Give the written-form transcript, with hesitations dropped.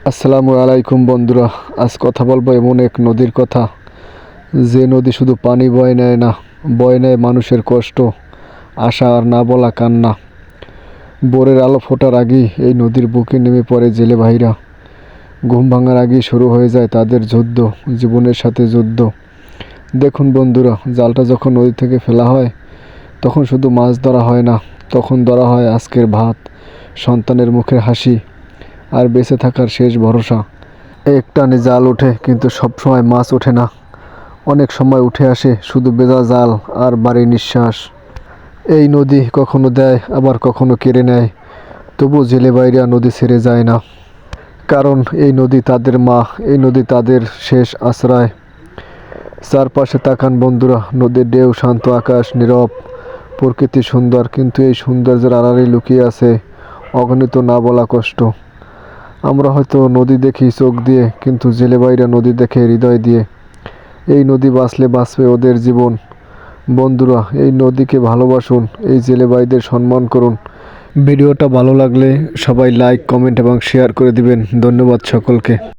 আসসালামু আলাইকুম বন্ধুরা, আজ কথা বলবো এমন এক নদীর কথা, যে নদী শুধু পানি বয়ে নেয় না, বয়ে নেয় মানুষের কষ্ট, আশা আর না বলা কান্না। ভোরের আলো ফোটার আগেই এই নদীর বুকে নেমে পড়ে জেলে ভাইরা। ঘুম ভাঙার আগেই শুরু হয়ে যায় তাদের যুদ্ধ, জীবনের সাথে যুদ্ধ। দেখুন বন্ধুরা, জালটা যখন নদী থেকে ফেলা হয়, তখন শুধু মাছ ধরা হয় না, তখন ধরা হয় আজকের ভাত, সন্তানের মুখের হাসি আর বেঁচে থাকার শেষ ভরসা। একটানে জাল ওঠে, কিন্তু সবসময় মাছ ওঠে না। অনেক সময় উঠে আসে শুধু ভেজা জাল আর ভারী নিঃশ্বাস। এই নদী কখনো দেয়, আবার কখনো কেড়ে নেয়। তবু জেলে বাইরা নদী ছেড়ে যায় না, কারণ এই নদী তাদের মা, এই নদী তাদের শেষ আশ্রয়। চারপাশে তাকান বন্ধুরা, নদীর ঢেউ, শান্ত আকাশ, নীরব প্রকৃতি সুন্দর, কিন্তু এই সৌন্দর্যের আড়ালে লুকিয়ে আছে অগণিত না বলা কষ্ট। আমরা হয়তো নদী দেখি চোখ দিয়ে, কিন্তু জেলে ভাইরা নদী দেখে হৃদয় দিয়ে। এই নদী বাঁচলে বাঁচবে ওদের জীবন। বন্ধুরা, এই নদীকে ভালোবাসুন, এই জেলে ভাইদের সম্মান করুন। ভিডিওটা ভালো লাগলে সবাই লাইক, কমেন্ট এবং শেয়ার করে দিবেন। ধন্যবাদ সকলকে।